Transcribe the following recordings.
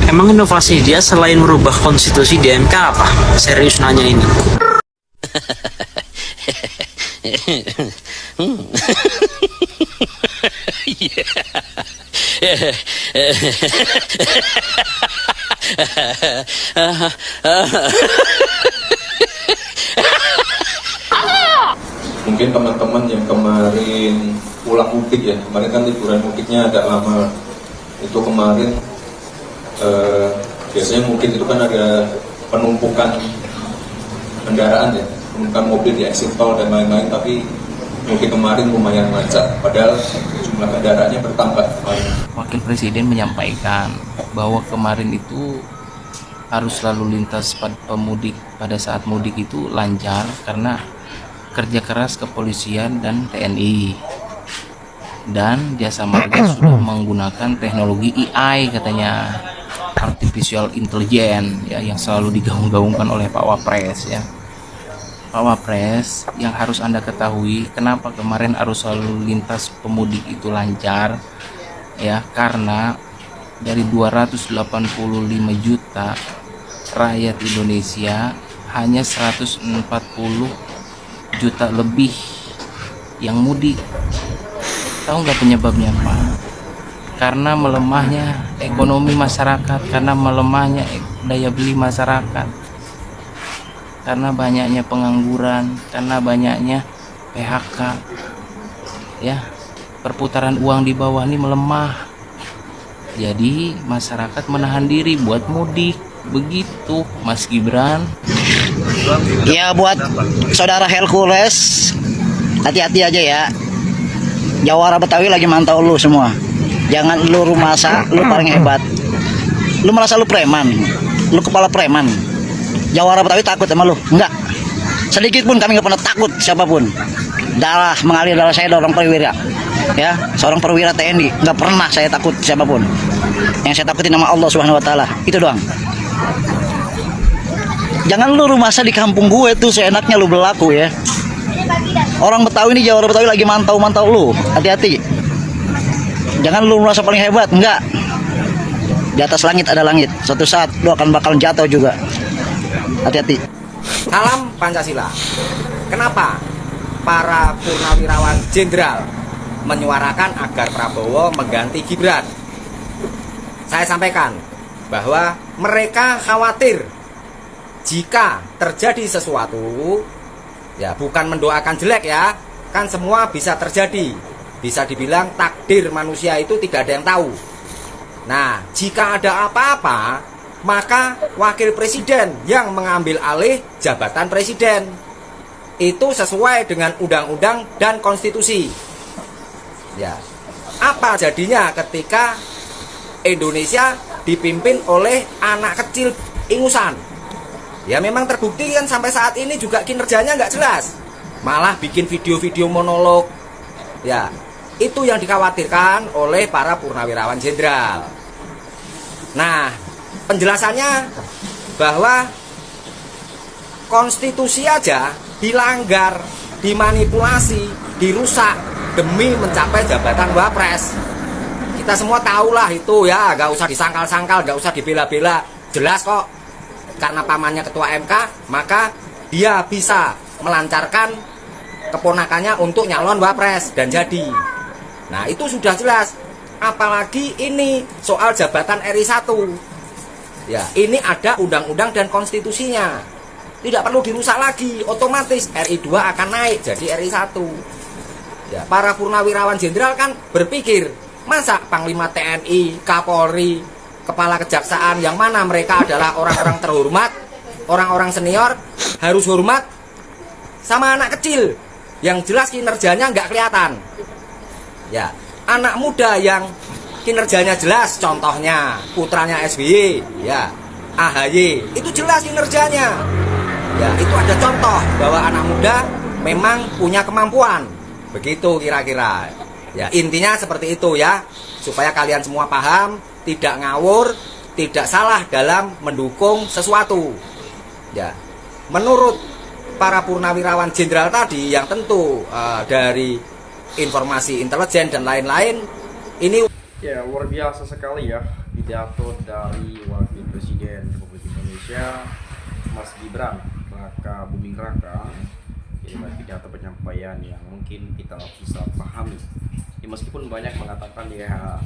Emang inovasi dia selain merubah konstitusi di MK apa? Serius nanya ini. Mungkin teman-teman yang kemarin pulang mudik ya, kemarin kan liburan mudiknya agak lama. Itu kemarin biasanya mungkin itu kan ada penumpukan kendaraan ya, penumpukan mobil di exit tol dan lain-lain, tapi mungkin kemarin lumayan lancar, padahal jumlah kendaraannya bertambah kemarin. Wakil Presiden menyampaikan bahwa kemarin itu arus lalu lintas pemudik pada saat mudik itu lancar karena kerja keras kepolisian dan TNI, dan jasa marga sudah menggunakan teknologi AI katanya, artificial intelligence ya, yang selalu digaung-gaungkan oleh Pak Wapres ya. Pak Wapres, yang harus Anda ketahui kenapa kemarin arus lalu lintas pemudik itu lancar ya, karena dari 285 juta rakyat Indonesia hanya 140 juta lebih yang mudik. Tahu nggak penyebabnya apa? Karena melemahnya ekonomi masyarakat, karena melemahnya daya beli masyarakat, karena banyaknya pengangguran, karena banyaknya PHK ya, perputaran uang di bawah ini melemah, jadi masyarakat menahan diri buat mudik. Begitu Mas Gibran. Ya, buat saudara Hercules, hati-hati aja ya. Jawara Betawi lagi mantau lu semua. Jangan lu rumasa lu paling hebat. Lu merasa lu preman, lu kepala preman. Jawara Betawi takut sama lu? Enggak. Sedikit pun kami nggak pernah takut siapapun. Darah mengalir darah saya, seorang perwira. Ya, seorang perwira TNI. Nggak pernah saya takut siapapun. Yang saya takutin nama Allah Subhanahu Wa Taala. Itu doang. Jangan lu rumasa di kampung gue tuh seenaknya lu berlaku ya. Orang Betawi ini, Jawara Betawi lagi mantau-mantau lu. Hati-hati. Jangan lu merasa paling hebat, enggak. Di atas langit ada langit. Suatu saat lu akan bakal jatuh juga. Hati-hati. Salam Pancasila. Kenapa para purnawirawan jenderal menyuarakan agar Prabowo mengganti Gibran? Saya sampaikan bahwa mereka khawatir jika terjadi sesuatu, ya bukan mendoakan jelek ya, kan semua bisa terjadi. Bisa dibilang takdir manusia itu tidak ada yang tahu. Nah, jika ada apa-apa, maka wakil presiden yang mengambil alih jabatan presiden. Itu sesuai dengan undang-undang dan konstitusi. Ya. Apa jadinya ketika Indonesia dipimpin oleh anak kecil ingusan? Ya memang terbukti kan sampai saat ini juga kinerjanya nggak jelas. Malah bikin video-video monolog. Ya, itu yang dikhawatirkan oleh para purnawirawan jenderal. Nah, penjelasannya bahwa konstitusi aja dilanggar, dimanipulasi, dirusak demi mencapai jabatan wapres. Kita semua tahulah itu ya, nggak usah disangkal-sangkal, nggak usah dibela-bela. Jelas kok. Karena pamannya ketua MK, maka dia bisa melancarkan keponakannya untuk nyalon wapres dan jadi. Nah, itu sudah jelas. Apalagi ini soal jabatan RI 1. Ya, ini ada undang-undang dan konstitusinya. Tidak perlu dirusak lagi, otomatis RI 2 akan naik jadi RI 1. Ya, para purnawirawan jenderal kan berpikir, masa Panglima TNI, Kapolri, Kepala Kejaksaan yang mana mereka adalah orang-orang terhormat, orang-orang senior, harus hormat sama anak kecil yang jelas kinerjanya nggak kelihatan. Ya, anak muda yang kinerjanya jelas, contohnya putranya SBY, ya, AHY, itu jelas kinerjanya. Ya, itu ada contoh bahwa anak muda memang punya kemampuan. Begitu kira-kira. Ya, intinya seperti itu ya, supaya kalian semua paham. Tidak ngawur, tidak salah dalam mendukung sesuatu. Ya, menurut para purnawirawan jenderal tadi yang tentu dari informasi intelijen dan lain-lain, ini ya luar biasa sekali ya pidato dari Wakil Presiden Republik Indonesia Mas Gibran Raka Buming Raka. Ini pidato penyampaian yang mungkin kita bisa pahami. Meskipun banyak mengatakan ya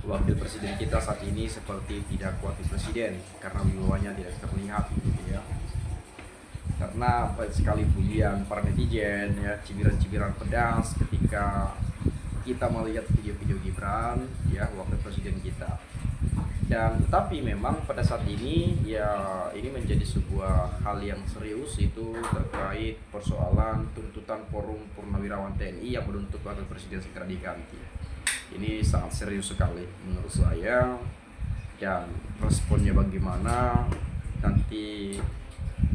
Wakil Presiden kita saat ini seperti tidak Wakil Presiden karena wibawanya tidak terlihat gitu ya. Karena banyak sekali pujian para netizen ya, cibiran-cibiran pedas ketika kita melihat video-video Gibran ya, Wakil Presiden kita. Dan tetapi memang pada saat ini ya ini menjadi sebuah hal yang serius, itu terkait persoalan tuntutan Forum Purnawirawan TNI yang menuntut Wakil Presiden segera diganti. Ini sangat serius sekali menurut saya, dan responnya bagaimana, nanti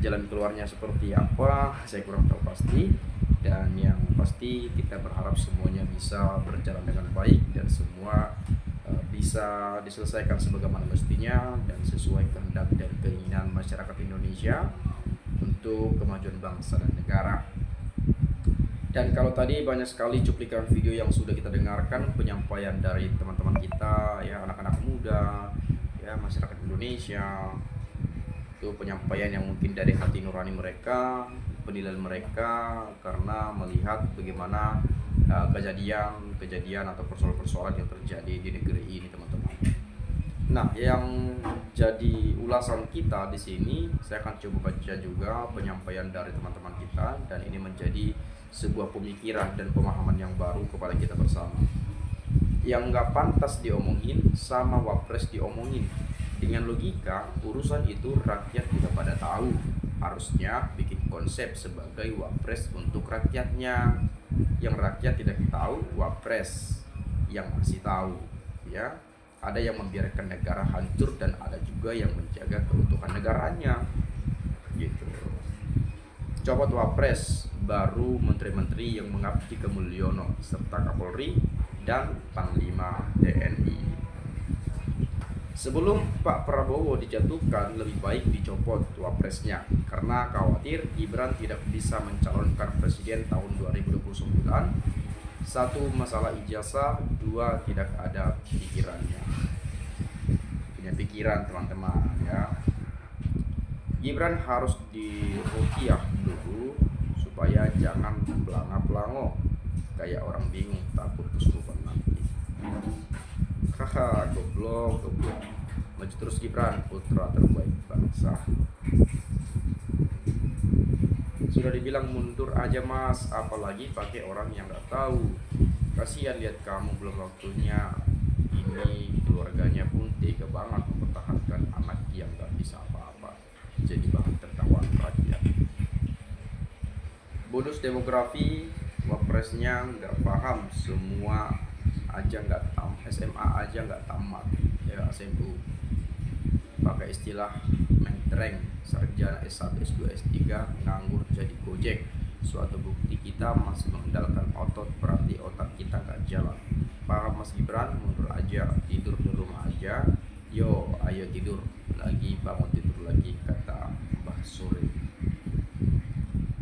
jalan keluarnya seperti apa saya kurang tahu pasti. Dan yang pasti kita berharap semuanya bisa berjalan dengan baik dan semua bisa diselesaikan sebagaimana mestinya dan sesuai kehendak dan keinginan masyarakat Indonesia untuk kemajuan bangsa dan negara. Dan kalau tadi banyak sekali cuplikan video yang sudah kita dengarkan, penyampaian dari teman-teman kita ya, anak-anak muda ya, masyarakat Indonesia, itu penyampaian yang mungkin dari hati nurani mereka, penilaian mereka karena melihat bagaimana kejadian atau persoalan-persoalan yang terjadi di negeri ini, teman-teman. Nah, yang jadi ulasan kita di sini, saya akan coba baca juga penyampaian dari teman-teman kita, dan ini menjadi sebuah pemikiran dan pemahaman yang baru kepada kita bersama. Yang nggak pantas diomongin sama Wapres diomongin. Dengan logika, urusan itu rakyat juga pada tahu. Harusnya bikin konsep sebagai Wapres untuk rakyatnya. Yang rakyat tidak tahu, Wapres yang masih tahu ya. Ada yang membiarkan negara hancur dan ada juga yang menjaga keutuhan negaranya gitu. Copot Wapres, baru menteri-menteri yang mengabdi ke Mulyono serta Kapolri dan Panglima TNI. Sebelum Pak Prabowo dijatuhkan, lebih baik dicopot Wapresnya karena khawatir Gibran tidak bisa mencalonkan presiden tahun 2029. Satu, masalah ijazah. Dua, tidak ada pikirannya. Punya pikiran, teman-teman ya. Gibran harus diruqyah dulu supaya jangan pelangap-pelango kayak orang bingung takut kesurupan nanti. Haha, goblok. Maju terus Gibran, putra terbaik bangsa. Sudah dibilang mundur aja mas, apalagi pakai orang yang nggak tahu. Kasihan lihat kamu, belum waktunya. Ini keluarganya pun tega banget mempertahankan anak yang nggak bisa apa-apa, jadi bahan tertawaan rakyat. Bonus demografi, Wapresnya nggak paham, semua aja nggak SMA aja nggak tamat ya, SMU pakai istilah mentereng, sarjana S1, S2, S3 nganggur jadi gojek. Suatu bukti kita masih mengandalkan otot, berarti otak kita nggak jalan. Paham Mas Gibran, mundur aja, tidur di rumah aja. Yo, ayo tidur lagi, bangun tidur lagi, kata Mbah Suri.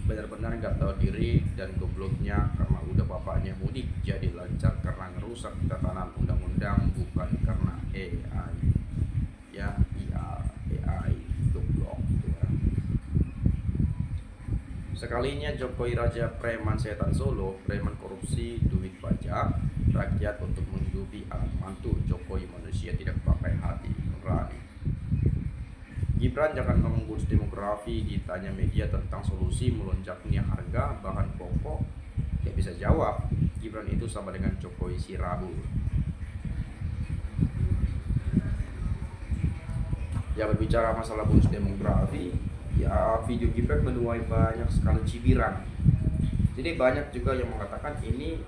Benar-benar nggak tahu diri dan gobloknya karena udah bapaknya mudik jadi lancar karena ngerusak tatanan undang-undang, bukan karena AI ya. AI goblok ya. Sekalinya Jokowi Raja preman setan Solo, preman korupsi duit pajak rakyat untuk menghidupi anak mantu. Jokowi manusia tidak pakai hati nurani. Gibran jangan ngomong bonus demografi, ditanya media tentang solusi melonjaknya harga bahan pokok, tidak bisa jawab. Gibran itu sama dengan Jokowi si Rabu. Ya, berbicara masalah bonus demografi, ya video Gibran menuai banyak sekali cibiran. Jadi banyak juga yang mengatakan ini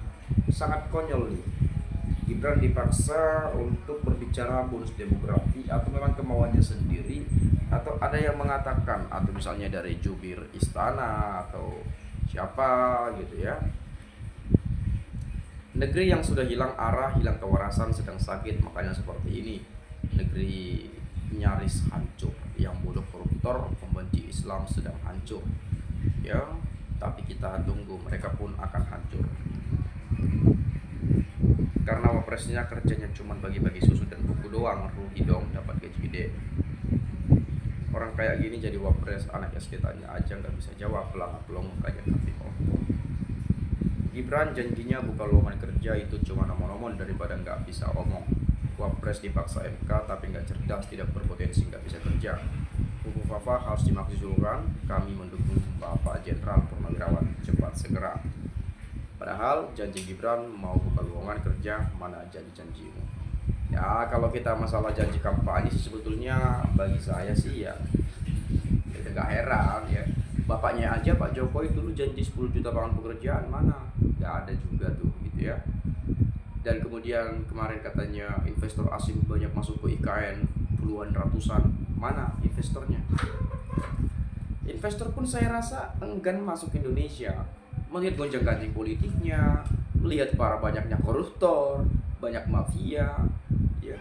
sangat konyol nih. Gibran dipaksa untuk berbicara bonus demografi atau memang kemauannya sendiri, atau ada yang mengatakan atau misalnya dari jubir istana atau siapa gitu ya. Negeri yang sudah hilang arah, hilang kewarasan sedang sakit, makanya seperti ini. Negeri nyaris hancur, yang bodoh koruptor pembenci Islam sedang hancur ya, tapi kita tunggu mereka pun akan hancur. karena wapresnya kerjanya cuma bagi-bagi susu dan buku doang, rugi dong dapat gaji gede. Orang kayak gini jadi wapres, anak SD tanya aja nggak bisa jawab, pelong mukanya kaki ompong. Gibran janjinya buka lowongan kerja itu cuma nomor-nomor daripada nggak bisa omong. Wapres dipaksa MK tapi nggak cerdas, tidak berpotensi, nggak bisa kerja. Buku Fafa harus dimakzulkan, kami mendukung Bapak Jenderal Purnawirawan cepat segera. Padahal janji Gibran mau buka lowongan kerja, mana janji-janjimu. Ya kalau kita masalah janji kampanye sih sebetulnya bagi saya sih ya gak heran ya. Bapaknya aja Pak Jokowi dulu janji 10 juta lapangan pekerjaan, mana? Gak ada juga tuh gitu ya. Dan kemudian kemarin katanya investor asing banyak masuk ke IKN, puluhan ratusan, mana investornya? Investor pun saya rasa enggan masuk Indonesia, melihat gonjang-ganjing politiknya, melihat para banyaknya koruptor, banyak mafia, ya.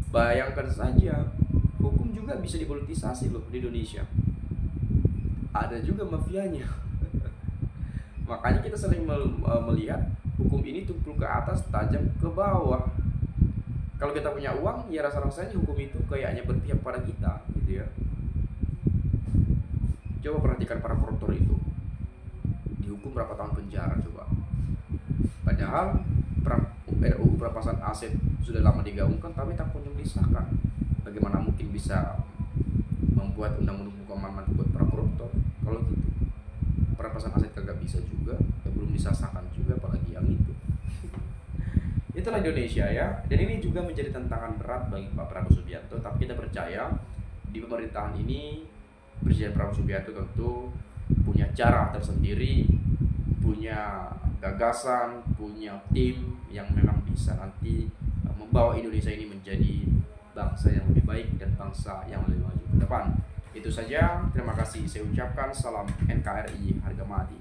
Bayangkan saja, hukum juga bisa dipolitisasi loh di Indonesia. Ada juga mafianya. Makanya kita sering melihat hukum ini tumpul ke atas, tajam ke bawah. Kalau kita punya uang, ya rasa-rasanya hukum itu kayaknya berpihak pada kita, gitu ya. Coba perhatikan para koruptor itu, dihukum berapa tahun penjara coba. Padahal RUU perampasan aset sudah lama digaungkan tapi tak kunjung disahkan. Bagaimana mungkin bisa membuat undang-undang hukuman mati buat para koruptor? Kalau gitu, perampasan aset kagak bisa juga, ya belum disahkan juga, apalagi yang itu. Itulah Indonesia ya. Dan ini juga menjadi tantangan berat bagi Pak Prabowo Subianto. Tapi kita percaya di pemerintahan ini Presiden Prabowo Subianto tentu punya cara tersendiri, punya gagasan, punya tim yang memang bisa nanti membawa Indonesia ini menjadi bangsa yang lebih baik dan bangsa yang lebih maju ke depan. Itu saja, terima kasih saya ucapkan, salam NKRI harga mati.